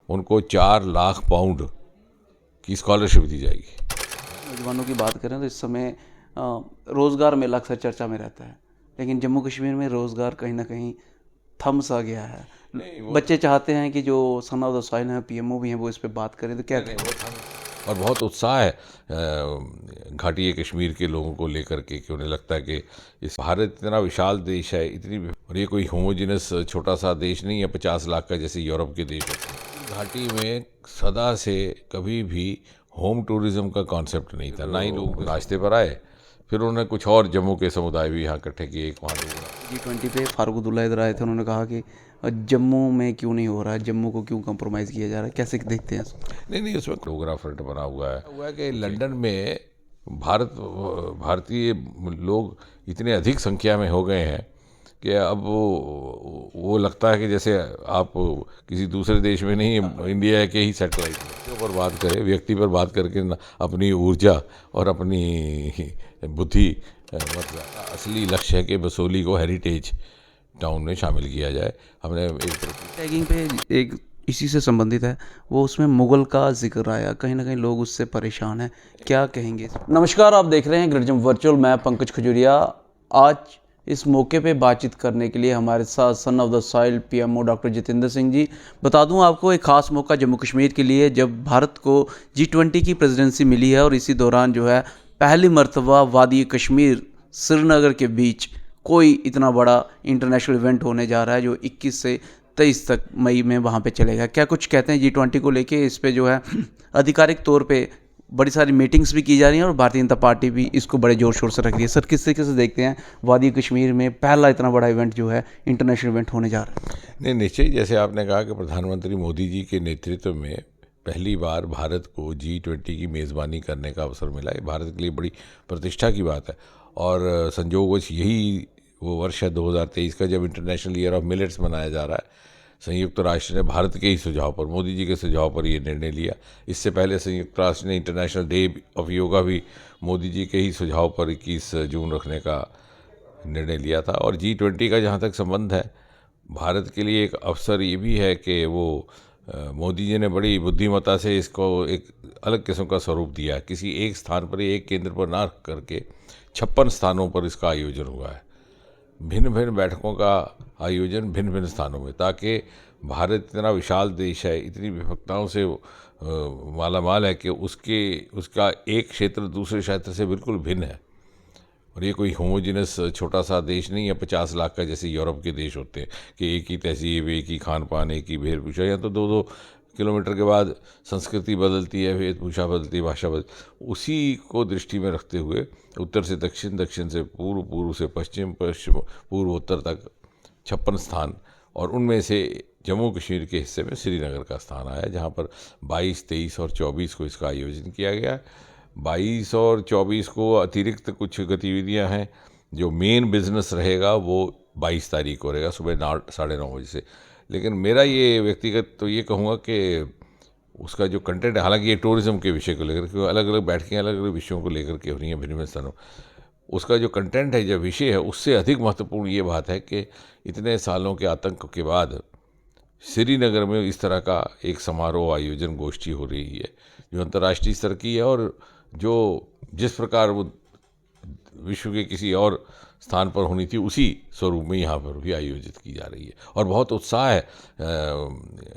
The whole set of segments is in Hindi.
उनको 4 लाख पाउंड की स्कॉलरशिप दी जाएगी। नौजवानों की बात करें तो इस समय रोज़गार मेला अक्सर चर्चा में रहता है, लेकिन जम्मू कश्मीर में रोज़गार कहीं ना कहीं थम सा गया है। बच्चे चाहते हैं कि जो सन ऑफ द सॉइल हैं, पीएमओ भी हैं, वो इस पे बात करें, तो क्या कहें? और बहुत उत्साह है घाटी कश्मीर के लोगों को लेकर के कि उन्हें लगता है कि इस भारत इतना विशाल देश है, और ये कोई होमोजिनस छोटा सा देश नहीं है 50 लाख का जैसे यूरोप के देश होते हैं। घाटी में सदा से कभी भी होम टूरिज्म का कॉन्सेप्ट नहीं था, ना ही लोग रास्ते पर आए। फिर उन्होंने कुछ और जम्मू के समुदाय भी यहाँ इकट्ठे किए, एक वहाँ लोग G20 पे फारूक अब्दुल्ला इधर आए थे, उन्होंने कहा कि जम्मू में क्यों नहीं हो रहा है, जम्मू को क्यों कंप्रोमाइज़ किया जा रहा है, कैसे देखते हैं इसको? नहीं, उसमें डोगरा फ्रंट बना हुआ है कि लंदन में भारतीय लोग इतने अधिक संख्या में हो गए हैं कि अब वो लगता है कि जैसे आप किसी दूसरे देश में नहीं, इंडिया के ही सैटेलाइट के ऊपर बात करें, व्यक्ति पर बात करके अपनी ऊर्जा और अपनी बुद्धि, मतलब असली लक्ष्य है कि बसोली को हेरिटेज टाउन में शामिल किया जाए। हमने एक टैगिंग पे एक इसी से संबंधित है, वो उसमें मुगल का जिक्र आया, कहीं ना कहीं लोग उससे परेशान हैं, क्या कहेंगे? नमस्कार, आप देख रहे हैं ग्रिडजम वर्चुअल, मैं पंकज खजूरिया। आज इस मौके पे बातचीत करने के लिए हमारे साथ son of the soil PMO doctor Jitendra Singh ji. बता दूं आपको, एक ख़ास मौका जम्मू कश्मीर के लिए, जब भारत को G20 की प्रेसिडेंसी मिली है और इसी दौरान जो है पहली मर्तबा वादी कश्मीर श्रीनगर के बीच कोई इतना बड़ा इंटरनेशनल इवेंट होने जा रहा है जो 21 से 23 तक मई में वहाँ पे चलेगा। क्या कुछ कहते हैं G20 को लेके? इस पे जो है आधिकारिक तौर पे बड़ी सारी मीटिंग्स भी की जा रही हैं और भारतीय जनता पार्टी भी इसको बड़े जोर शोर से रख रही है। सर, किस तरीके से देखते हैं वादी कश्मीर में पहला इतना बड़ा इवेंट जो है इंटरनेशनल इवेंट होने जा रहा है? नहीं, निश्चय, जैसे आपने कहा कि प्रधानमंत्री मोदी जी के नेतृत्व में पहली बार भारत को G20 की मेज़बानी करने का अवसर मिला। ये भारत के लिए बड़ी प्रतिष्ठा की बात है और संयोगवश यही वो वर्ष है 2023 का जब इंटरनेशनल ईयर ऑफ मिलेट्स मनाया जा रहा है। संयुक्त राष्ट्र ने भारत के ही सुझाव पर, मोदी जी के सुझाव पर ये निर्णय लिया। इससे पहले संयुक्त राष्ट्र ने इंटरनेशनल डे ऑफ योगा भी मोदी जी के ही सुझाव पर 21 जून रखने का निर्णय लिया था। और G20 का जहाँ तक संबंध है, भारत के लिए एक अवसर ये भी है कि वो मोदी जी ने बड़ी बुद्धिमत्ता से इसको एक अलग किस्म का स्वरूप दिया है। किसी एक स्थान पर, एक केंद्र पर ना करके 56 स्थानों पर इसका आयोजन हुआ है। भिन्न भिन्न बैठकों का आयोजन भिन्न भिन्न स्थानों में, ताकि भारत इतना विशाल देश है, इतनी विविधताओं से माला माल है कि उसका एक क्षेत्र दूसरे क्षेत्र से बिल्कुल भिन्न है। और ये कोई होमोजिनस छोटा सा देश नहीं है 50 लाख का जैसे यूरोप के देश होते हैं कि एक ही तहजीब, एक ही खान पान, एक ही वेशभूषा। यहाँ तो 2-2 किलोमीटर के बाद संस्कृति बदलती है, वेशभूषा बदलती है, भाषा बदलती। उसी को दृष्टि में रखते हुए उत्तर से दक्षिण, दक्षिण से पूर्व, पूर्व से पश्चिम, पश्चिम पूर्व उत्तर तक 56 स्थान, और उनमें से जम्मू कश्मीर के हिस्से में श्रीनगर का स्थान आया, जहाँ पर 22, 23 और 24 को इसका आयोजन किया गया है। 22 और 24 को अतिरिक्त कुछ गतिविधियां हैं। जो मेन बिजनेस रहेगा वो 22 तारीख को रहेगा सुबह 9:30 बजे से। लेकिन मेरा ये व्यक्तिगत तो ये कहूँगा कि उसका जो कंटेंट है, हालांकि ये टूरिज्म के विषय को लेकर, क्योंकि अलग अलग बैठकें अलग अलग विषयों को लेकर के हो रही हैं भिन्न भिन्न स्थानों, उसका जो कंटेंट है, जो विषय है, उससे अधिक महत्वपूर्ण ये बात है कि इतने सालों के आतंक के बाद श्रीनगर में इस तरह का एक समारोह, आयोजन, गोष्ठी हो रही है जो अंतर्राष्ट्रीय स्तर की है, और जो जिस प्रकार वो विश्व के किसी और स्थान पर होनी थी उसी स्वरूप में यहाँ पर भी आयोजित की जा रही है। और बहुत उत्साह है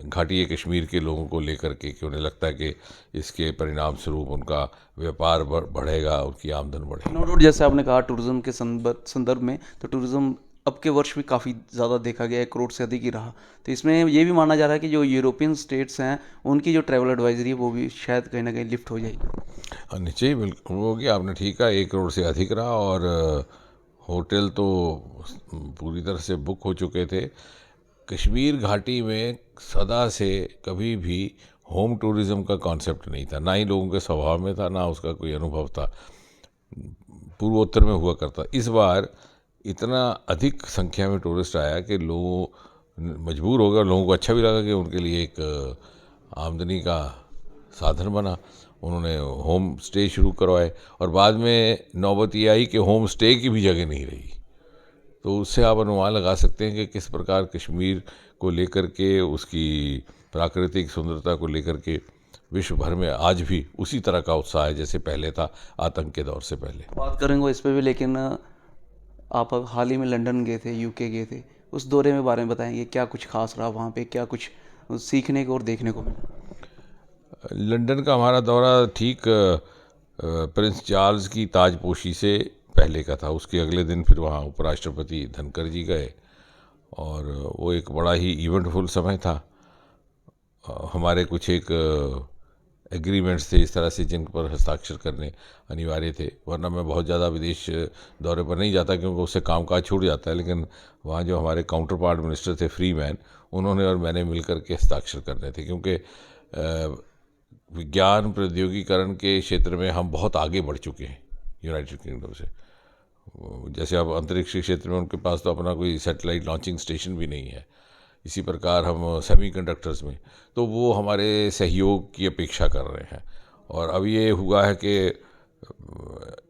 घाटी कश्मीर के लोगों को लेकर के कि उन्हें लगता है कि इसके परिणाम स्वरूप उनका व्यापार बढ़ेगा, उनकी आमदन बढ़ेगी। नो डाउट, जैसे आपने कहा टूरिज्म के संदर्भ में, तो टूरिज्म अब के वर्ष भी काफ़ी ज़्यादा देखा गया, 1 करोड़ से अधिक ही रहा। तो इसमें ये भी माना जा रहा है कि जो यूरोपियन स्टेट्स हैं उनकी जो ट्रैवल एडवाइजरी है वो भी शायद कहीं ना कहीं लिफ्ट हो जाएगी। निश्चय, बिल्कुल होगी। आपने ठीक कहा, 1 करोड़ से अधिक रहा, और होटल तो पूरी तरह से बुक हो चुके थे। कश्मीर घाटी में सदा से कभी भी होम टूरिज्म का कॉन्सेप्ट नहीं था, ना ही लोगों के स्वभाव में था, ना उसका कोई अनुभव था। पूर्वोत्तर में हुआ करता। इस बार इतना अधिक संख्या में टूरिस्ट आया कि लोग मजबूर हो गए, लोगों को अच्छा भी लगा कि उनके लिए एक आमदनी का साधन बना। उन्होंने होम स्टे शुरू करवाए, और बाद में नौबत ये आई कि होम स्टे की भी जगह नहीं रही। तो उससे आप अनुमान लगा सकते हैं कि किस प्रकार कश्मीर को लेकर के उसकी प्राकृतिक सुंदरता को लेकर के विश्व भर में आज भी उसी तरह का उत्साह है जैसे पहले था, आतंक के दौर से पहले। बात करेंगे इस पे भी, लेकिन आप हाल ही में लंदन गए थे, यूके गए थे, उस दौरे में बारे में बताएंगे, क्या कुछ खास रहा वहाँ पे, क्या कुछ सीखने को और देखने को मिला? लंदन का हमारा दौरा ठीक प्रिंस चार्ल्स की ताजपोशी से पहले का था। उसके अगले दिन फिर वहाँ उपराष्ट्रपति धनकर जी गए और वो एक बड़ा ही इवेंटफुल समय था। हमारे कुछ एक एग्रीमेंट्स थे इस तरह से जिन पर हस्ताक्षर करने अनिवार्य थे, वरना मैं बहुत ज़्यादा विदेश दौरे पर नहीं जाता क्योंकि उससे कामकाज छूट जाता है। लेकिन वहाँ जो हमारे काउंटर पार्ट मिनिस्टर थे फ्रीमैन, उन्होंने और मैंने मिल कर के हस्ताक्षर करने थे, क्योंकि विज्ञान प्रौद्योगिकीकरण के क्षेत्र में हम बहुत आगे बढ़ चुके हैं यूनाइटेड किंगडम से। जैसे अब अंतरिक्ष क्षेत्र में उनके पास तो अपना कोई सैटेलाइट लॉन्चिंग स्टेशन भी नहीं है, इसी प्रकार हम सेमीकंडक्टर्स में, तो वो हमारे सहयोग की अपेक्षा कर रहे हैं। और अब ये हुआ है कि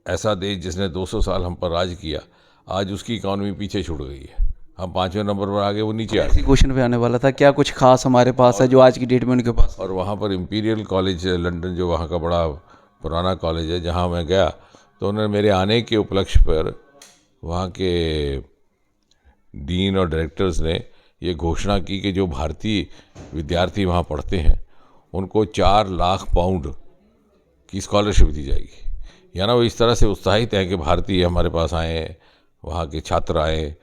ऐसा देश जिसने 200 साल हम पर राज किया, आज उसकी इकॉनमी पीछे छूट गई है। हम 5वें नंबर पर आगे, वो नीचे आ गए। इसी क्वेश्चन पे आने वाला था, क्या कुछ खास हमारे पास है जो आज की डेट में उनके पास? और वहाँ पर इंपीरियल कॉलेज लंदन, जो वहाँ का बड़ा पुराना कॉलेज है, जहाँ मैं गया तो उन्होंने मेरे आने के उपलक्ष्य पर वहाँ के डीन और डायरेक्टर्स ने ये घोषणा की कि जो भारतीय विद्यार्थी वहाँ पढ़ते हैं उनको 4 लाख पाउंड की स्कॉलरशिप दी जाएगी। यानी वो इस तरह से उत्साहित हैं कि भारतीय हमारे पास आए, वहाँ के छात्र आए,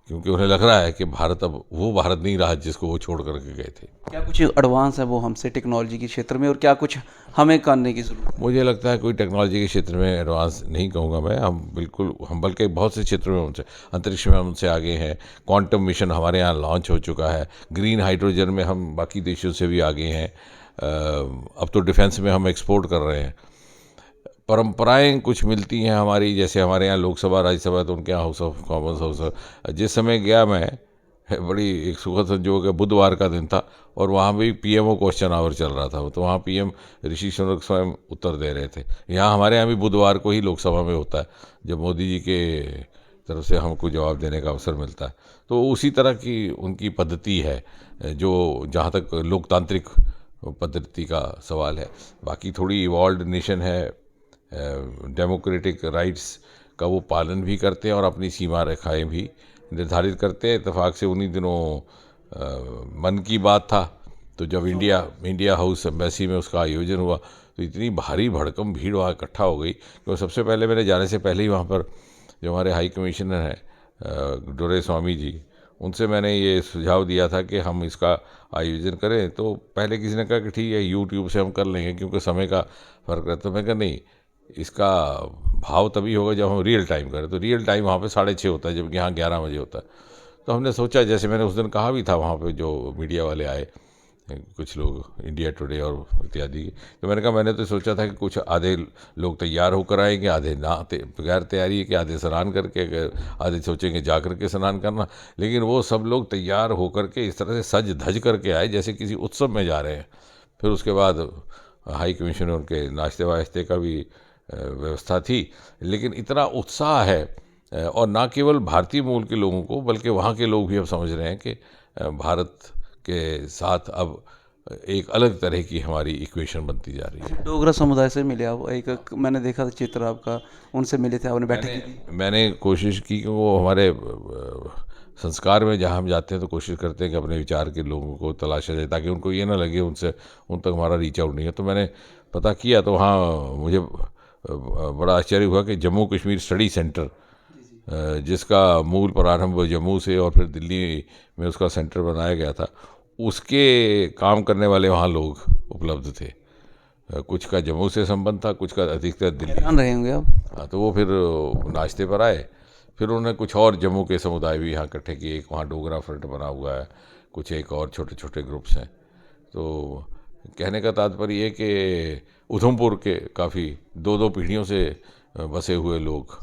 क्योंकि उन्हें लग रहा है कि भारत अब वो भारत नहीं रहा जिसको वो छोड़ करके गए थे। क्या कुछ एडवांस है वो हमसे टेक्नोलॉजी के क्षेत्र में, और क्या कुछ हमें करने की ज़रूरत? मुझे लगता है कोई टेक्नोलॉजी के क्षेत्र में एडवांस नहीं कहूँगा मैं, हम बल्कि बहुत से क्षेत्रों में उनसे, अंतरिक्ष में हम उनसे आगे हैं। क्वांटम मिशन हमारे यहाँ लॉन्च हो चुका है। ग्रीन हाइड्रोजन में हम बाकी देशों से भी आगे हैं। अब तो डिफेंस में हम एक्सपोर्ट कर रहे हैं। परंपराएं कुछ मिलती हैं हमारी, जैसे हमारे यहाँ लोकसभा राज्यसभा, तो उनके यहाँ हाउस ऑफ कॉमन्स, जिस समय गया मैं, बड़ी एक सुखद संजोग है, बुधवार का दिन था और वहाँ भी पीएमओ क्वेश्चन आवर चल रहा था, तो वहाँ पीएम ऋषि सुनक स्वयं उत्तर दे रहे थे। यहाँ हमारे यहाँ भी बुधवार को ही लोकसभा में होता है, जब मोदी जी के तरफ से हमको जवाब देने का अवसर मिलता है। तो उसी तरह की उनकी पद्धति है, जो जहाँ तक लोकतांत्रिक पद्धति का सवाल है। बाकी थोड़ी इवॉल्व नेशन है, डेमोक्रेटिक राइट्स का वो पालन भी करते हैं और अपनी सीमा रेखाएं भी निर्धारित करते हैं। इत्तेफाक से उन्हीं दिनों मन की बात था, तो जब इंडिया हाउस एम्बेसी में उसका आयोजन हुआ तो इतनी भारी भड़कम भीड़ वहाँ इकट्ठा हो गई कि सबसे पहले मेरे जाने से पहले ही वहाँ पर जो हमारे हाई कमिश्नर हैं डोरे स्वामी जी, उनसे मैंने ये सुझाव दिया था कि हम इसका आयोजन करें। तो पहले किसी ने कहा कि ठीक है, यूट्यूब से हम कर लेंगे क्योंकि समय का फ़र्क रहता है। मैं कहा नहीं, इसका भाव तभी होगा जब हम रियल टाइम करें। तो रियल टाइम वहाँ पे 6:30 होता है, जबकि यहाँ 11 बजे होता है। तो हमने सोचा, जैसे मैंने उस दिन कहा भी था वहाँ पे, जो मीडिया वाले आए कुछ लोग, इंडिया टुडे और इत्यादि, तो मैंने कहा, मैंने तो सोचा था कि कुछ आधे लोग तैयार होकर आएंगे, आधे ना बगैर तैयारी के, आधे स्नान करके, आधे सोचेंगे जा करके स्नान करना। लेकिन वो सब लोग तैयार होकर के इस तरह से सज धज करके आए जैसे किसी उत्सव में जा रहे हैं। फिर उसके बाद हाई कमिश्नर उनके नाश्ते वाश्ते का भी व्यवस्था थी। लेकिन इतना उत्साह है, और ना केवल भारतीय मूल के लोगों को बल्कि वहाँ के लोग भी अब समझ रहे हैं कि भारत के साथ अब एक अलग तरह की हमारी इक्वेशन बनती जा रही है। डोगरा समुदाय से मिले आप? एक मैंने देखा था चित्र आपका, उनसे मिले थे, आपने बैठक की थी? मैंने कोशिश की कि वो हमारे संस्कार में जहाँ हम जाते हैं तो कोशिश करते हैं कि अपने विचार के लोगों को तलाशा जाए, ताकि उनको ये ना लगे उन तक हमारा रीच आउट नहीं है। तो मैंने पता किया, तो वहाँ मुझे बड़ा आश्चर्य हुआ कि जम्मू कश्मीर स्टडी सेंटर, जिसका मूल प्रारंभ जम्मू से और फिर दिल्ली में उसका सेंटर बनाया गया था, उसके काम करने वाले वहाँ लोग उपलब्ध थे। कुछ का जम्मू से संबंध था, कुछ का अधिकतर दिल्ली। हैरान रहे होंगे आप। हाँ, तो वो फिर नाश्ते पर आए। फिर उन्होंने कुछ और जम्मू के समुदाय भी यहाँ इकट्ठे किए। एक वहाँ डोगरा फ्रंट बना हुआ है, कुछ एक और छोटे छोटे ग्रुप्स हैं। तो कहने का तात्पर्य ये कि उधमपुर के काफ़ी 2-2 पीढ़ियों से बसे हुए लोग,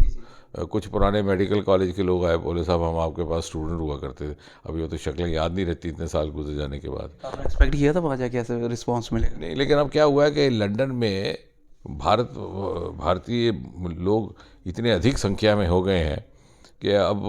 कुछ पुराने मेडिकल कॉलेज के लोग आए, बोले साहब हम आपके पास स्टूडेंट हुआ करते थे। अभी वो तो शक्लें याद नहीं रहती इतने साल गुजर जाने के बाद। आपने एक्सपेक्ट किया था वहाँ जाके ऐसे रिस्पॉन्स मिलेगा? नहीं, लेकिन अब क्या हुआ है कि लंदन में भारतीय लोग इतने अधिक संख्या में हो गए हैं कि अब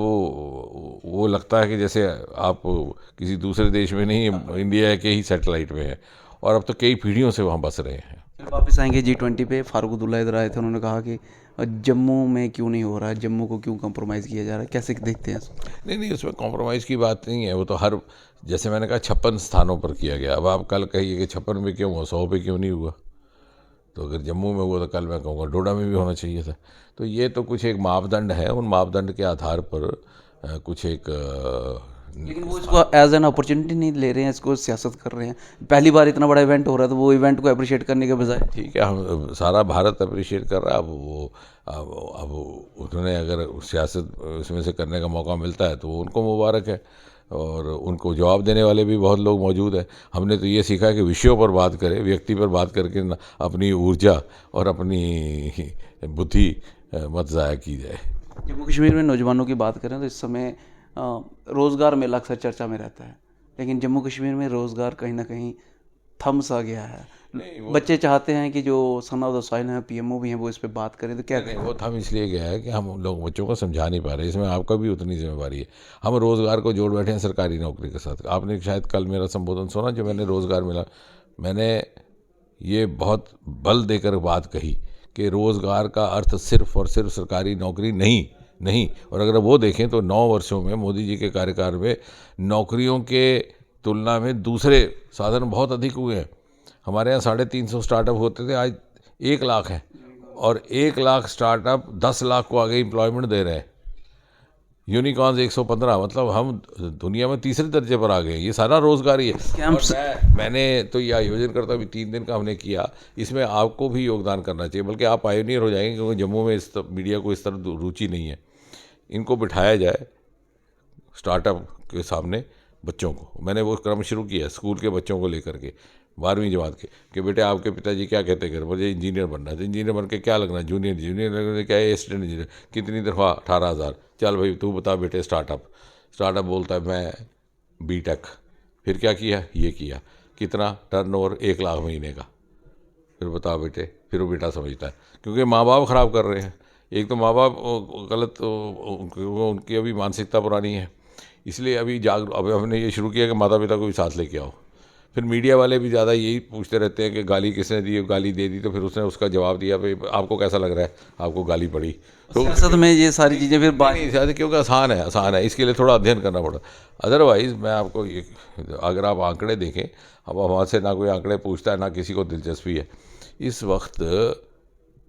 वो लगता है कि जैसे आप किसी दूसरे देश में नहीं, इंडिया के ही सैटेलाइट में है, और अब तो कई पीढ़ियों से वहाँ बस रहे हैं। फिर वापस आएंगे G20 पे। फारूक अब्दुल्ला इधर आए थे, उन्होंने कहा कि जम्मू में क्यों नहीं हो रहा है, जम्मू को क्यों कंप्रोमाइज़ किया जा रहा है, कैसे देखते हैं इसको? नहीं नहीं, उसमें कॉम्प्रोमाइज़ की बात नहीं है। वो तो हर, जैसे मैंने कहा 56 स्थानों पर किया गया। अब आप कल कहिए कि 56 पे क्यों हुआ, 100 पे क्यों नहीं हुआ। तो अगर जम्मू में हुआ तो कल मैं कहूँगा डोडा में भी होना चाहिए था। तो ये तो कुछ एक मापदंड है, उन मापदंड के आधार पर कुछ एक लेकिन वो इसको एज एन अपॉर्चुनिटी नहीं ले रहे हैं, इसको सियासत कर रहे हैं। पहली बार इतना बड़ा इवेंट हो रहा है, तो वो इवेंट को अप्रिशिएट करने के बजाय ठीक है, हम सारा भारत अप्रिशिएट कर रहा है। अब उन्होंने अगर सियासत इसमें से करने का मौका मिलता है तो वो उनको मुबारक है, और उनको जवाब देने वाले भी बहुत लोग मौजूद हैं। हमने तो ये सीखा है कि विषयों पर बात करें, व्यक्ति पर बात करके अपनी ऊर्जा और अपनी बुद्धि मत ज़ाया की जाए। जम्मू कश्मीर में नौजवानों की बात करें तो इस समय रोज़गार मेला अक्सर चर्चा में रहता है, लेकिन जम्मू कश्मीर में रोज़गार कहीं ना कहीं थम सा गया है। बच्चे चाहते हैं कि जो सन ऑफ द सॉइल हैं, PMO भी हैं, वो इस पे बात करें, तो क्या नहीं, वो थम इसलिए गया है कि हम लोग बच्चों को समझा नहीं पा रहे। इसमें आपका भी उतनी जिम्मेवारी है। हम रोज़गार को जोड़ बैठे हैं सरकारी नौकरी के साथ। आपने शायद कल मेरा संबोधन सुना जो मैंने रोज़गार मिला, मैंने ये बहुत बल देकर बात कही कि रोज़गार का अर्थ सिर्फ और सिर्फ सरकारी नौकरी नहीं। और अगर वो देखें तो 9 वर्षों में मोदी जी के कार्यकाल में नौकरियों के तुलना में दूसरे साधन बहुत अधिक हुए हैं। हमारे यहाँ 350 स्टार्टअप होते थे, आज 1 लाख है, और 1 लाख स्टार्टअप 10 लाख को आगे एम्प्लॉयमेंट दे रहे हैं। यूनिकॉर्न्स 115, मतलब हम दुनिया में तीसरे दर्जे पर आ गए। ये सारा रोजगार ही है। और मैंने तो ये आयोजन करता अभी 3 दिन का हमने किया, इसमें आपको भी योगदान करना चाहिए, बल्कि आप पायोनियर हो जाएंगे, क्योंकि जम्मू में इस मीडिया को इस तरह रुचि नहीं है। इनको बिठाया जाए स्टार्टअप के सामने, बच्चों को, मैंने वो क्रम शुरू किया स्कूल के बच्चों को लेकर के 12वीं जमात के, कि बेटे आपके पिताजी क्या कहते हैं, मुझे इंजीनियर बनना है, तो इंजीनियर बन के क्या लगना है, जूनियर लगना क्या है, असिस्टेंट इंजीनियर, कितनी तनख्वाह, 18,000। चल भाई तू बता बेटे, स्टार्टअप बोलता है मैं B.Tech। फिर क्या किया, ये किया, कितना टर्नओवर, 1 लाख महीने का। फिर बता बेटे, फिर वो बेटा समझता है, क्योंकि माँ बाप ख़राब कर रहे हैं। एक तो माँ बाप गलत, उनकी अभी मानसिकता पुरानी है, इसलिए अभी हमने ये शुरू किया कि माता पिता को भी साथ लेके आओ। फिर मीडिया वाले भी ज़्यादा यही पूछते रहते हैं कि गाली किसने दी, गाली दे दी, तो फिर उसने उसका जवाब दिया, भाई आपको कैसा लग रहा है, आपको गाली पड़ी। तो सियासत में ये सारी चीज़ें फिर बात नहीं, सियासत क्योंकि आसान है, इसके लिए थोड़ा अध्ययन करना पड़ा। अदरवाइज़ मैं आपको ये, अगर आप आंकड़े देखें, अब हमारे से ना कोई आंकड़े पूछता है, ना किसी को दिलचस्पी है। इस वक्त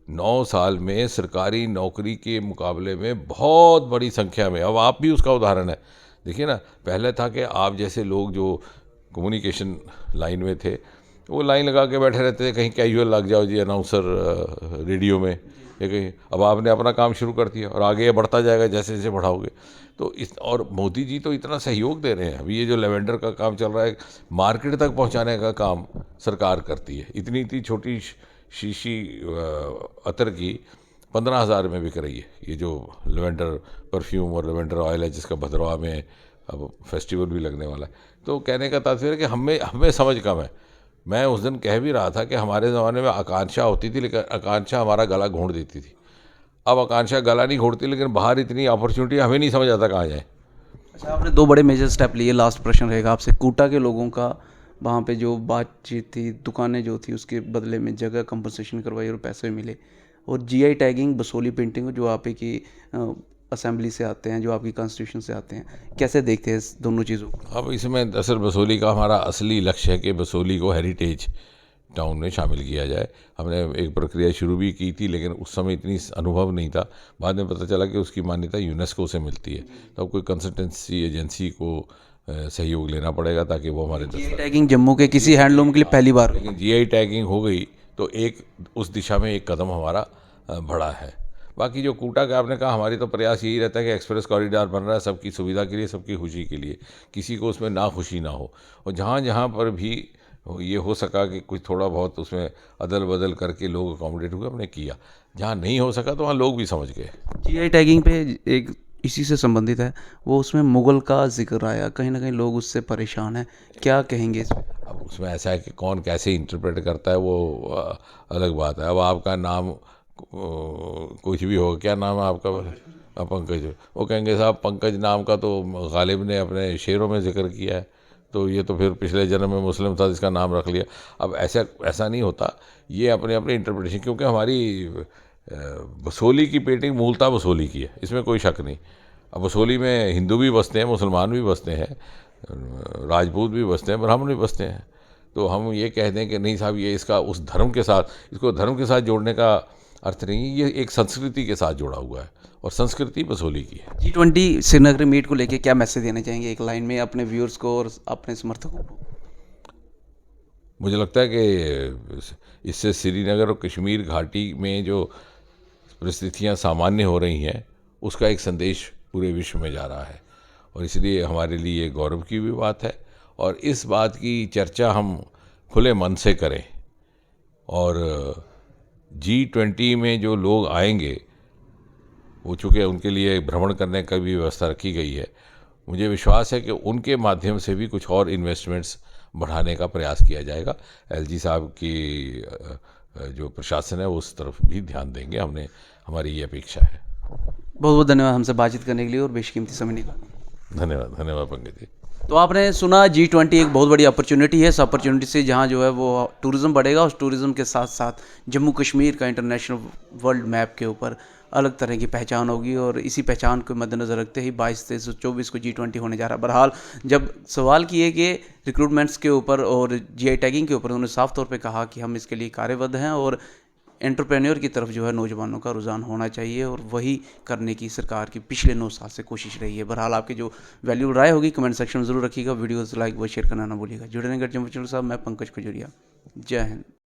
9 साल में सरकारी नौकरी के मुकाबले में बहुत बड़ी संख्या में, अब आप भी उसका उदाहरण है। देखिए ना, पहले था कि आप जैसे लोग जो कम्युनिकेशन लाइन में थे, वो लाइन लगा के बैठे रहते थे, कहीं कैजुअल लग जाओ जी, अनाउंसर रेडियो में या कहीं। अब आपने अपना काम शुरू कर दिया, और आगे ये बढ़ता जाएगा जैसे जैसे बढ़ाओगे। तो इस, और मोदी जी तो इतना सहयोग दे रहे हैं। अभी ये जो लेवेंडर का काम चल रहा है, मार्केट तक पहुंचाने का काम सरकार करती है। इतनी छोटी शीशी अतर की 15,000 में बिक रही है। ये जो लेवेंडर परफ्यूम और लेवेंडर ऑयल है, जिसका भद्रवाह में अब फेस्टिवल भी लगने वाला है। तो कहने का तात्पर्य कि हमें समझ कम है। मैं उस दिन कह भी रहा था कि हमारे ज़माने में आकांक्षा होती थी, लेकिन आकांक्षा हमारा गला घोंट देती थी। अब आकांक्षा गला नहीं घोंटती, लेकिन बाहर इतनी अपॉर्चुनिटी, हमें नहीं समझ आता कहाँ जाए। अच्छा, आपने 2 बड़े मेजर स्टेप लिए। लास्ट प्रश्न रहेगा आपसे। कोटा के लोगों का वहाँ पे जो बातचीत थी, दुकानें जो थी, उसके बदले में जगह कंपनसेशन करवाई और पैसे मिले, और GI टैगिंग बसोली पेंटिंग जो आप ही की असेंबली से आते हैं, जो आपकी कॉन्स्टिट्यूशन से आते हैं, कैसे देखते हैं इस दोनों चीज़ों को? अब इसमें दरअसल बसोली का हमारा असली लक्ष्य है कि बसोली को हेरिटेज टाउन में शामिल किया जाए। हमने एक प्रक्रिया शुरू भी की थी, लेकिन उस समय इतनी अनुभव नहीं था। बाद में पता चला कि उसकी मान्यता यूनेस्को से मिलती है, तो अब कोई कंसल्टेंसी एजेंसी को सहयोग लेना पड़ेगा, ताकि वो हमारे GI टैगिंग जम्मू के किसी हैंडलूम के लिए पहली बार। लेकिन GI टैगिंग हो गई तो एक उस दिशा में एक कदम हमारा बढ़ा है। बाकी जो कोटा का आपने कहा, हमारी तो प्रयास यही रहता है कि एक्सप्रेस कॉरिडोर बन रहा है सबकी सुविधा के लिए, सबकी खुशी के लिए, किसी को उसमें ना खुशी ना हो। और जहाँ जहाँ पर भी ये हो सका कि कुछ थोड़ा बहुत उसमें अदल बदल करके लोग अकोमोडेट हुए, हमने किया। जहाँ नहीं हो सका तो वहाँ लोग भी समझ गए। GI टैगिंग पे एक इसी से संबंधित है, वो उसमें मुगल का जिक्र आया, कहीं ना कहीं लोग उससे परेशान हैं, क्या कहेंगे इस पर? अब उसमें ऐसा है कि कौन कैसे इंटरप्रेट करता है, वो अलग बात है। अब आपका नाम कुछ भी होगा, क्या नाम है आपका, पंकज, वो कहेंगे साहब पंकज नाम का तो गालिब ने अपने शेरों में जिक्र किया है, तो ये तो फिर पिछले जन्म में मुस्लिम था जिसका नाम रख लिया। अब ऐसा ऐसा नहीं होता, ये अपने अपने इंटरप्रिटेशन, क्योंकि हमारी बसोली की पेंटिंग मूलतः बसोली की है, इसमें कोई शक नहीं। अब बसोली में हिंदू भी बसते हैं, मुसलमान भी बसते हैं, राजपूत भी बसते हैं, ब्राह्मण भी बसते हैं। तो हम ये कह दें कि नहीं साहब ये इसका उस धर्म के साथ, इसको धर्म के साथ जोड़ने का अर्थ नहीं है, ये एक संस्कृति के साथ जुड़ा हुआ है और संस्कृति बसोली की है। G20 श्रीनगर मीट को लेके क्या मैसेज देना चाहेंगे एक लाइन में अपने व्यूअर्स को और अपने समर्थकों को? मुझे लगता है कि इससे श्रीनगर और कश्मीर घाटी में जो परिस्थितियां सामान्य हो रही हैं उसका एक संदेश पूरे विश्व में जा रहा है, और इसलिए हमारे लिए गौरव की भी बात है। और इस बात की चर्चा हम खुले मन से करें, और G20 में जो लोग आएंगे वो चूँकि उनके लिए भ्रमण करने की भी व्यवस्था रखी गई है, मुझे विश्वास है कि उनके माध्यम से भी कुछ और इन्वेस्टमेंट्स बढ़ाने का प्रयास किया जाएगा। एलजी साहब की जो प्रशासन है वो उस तरफ भी ध्यान देंगे, हमारी ये अपेक्षा है। बहुत बहुत धन्यवाद हमसे बातचीत करने के लिए और बेशकीमती समय निकाला। धन्यवाद, धन्यवाद पंकज जी। तो आपने सुना G20 एक बहुत बड़ी अपॉर्चुनिटी है। इस अपॉर्चुनिटी से जहाँ जो है वो टूरिज़्म बढ़ेगा, उस टूरिज़्म के साथ साथ जम्मू कश्मीर का इंटरनेशनल वर्ल्ड मैप के ऊपर अलग तरह की पहचान होगी, और इसी पहचान को मद्देनज़र रखते ही 22, 23 और 24 को G20 होने जा रहा है। बहरहाल जब सवाल किए कि रिक्रूटमेंट्स के ऊपर और GI टैगिंग के ऊपर, उन्होंने साफ तौर पे कहा कि हम इसके लिए कार्यबद्ध हैं और एंटरप्रेन्योर की तरफ जो है नौजवानों का रुझान होना चाहिए, और वही करने की सरकार की पिछले 9 साल से कोशिश रही है। बहरहाल आपकी जो वैल्यूबल राय होगी कमेंट सेक्शन में ज़रूर रखिएगा। वीडियोज़ लाइक व शेयर करना ना भूलिएगा। जुड़े रहेंगे जम्मू चैनल साहब, मैं पंकज खजूरिया। जय हिंद।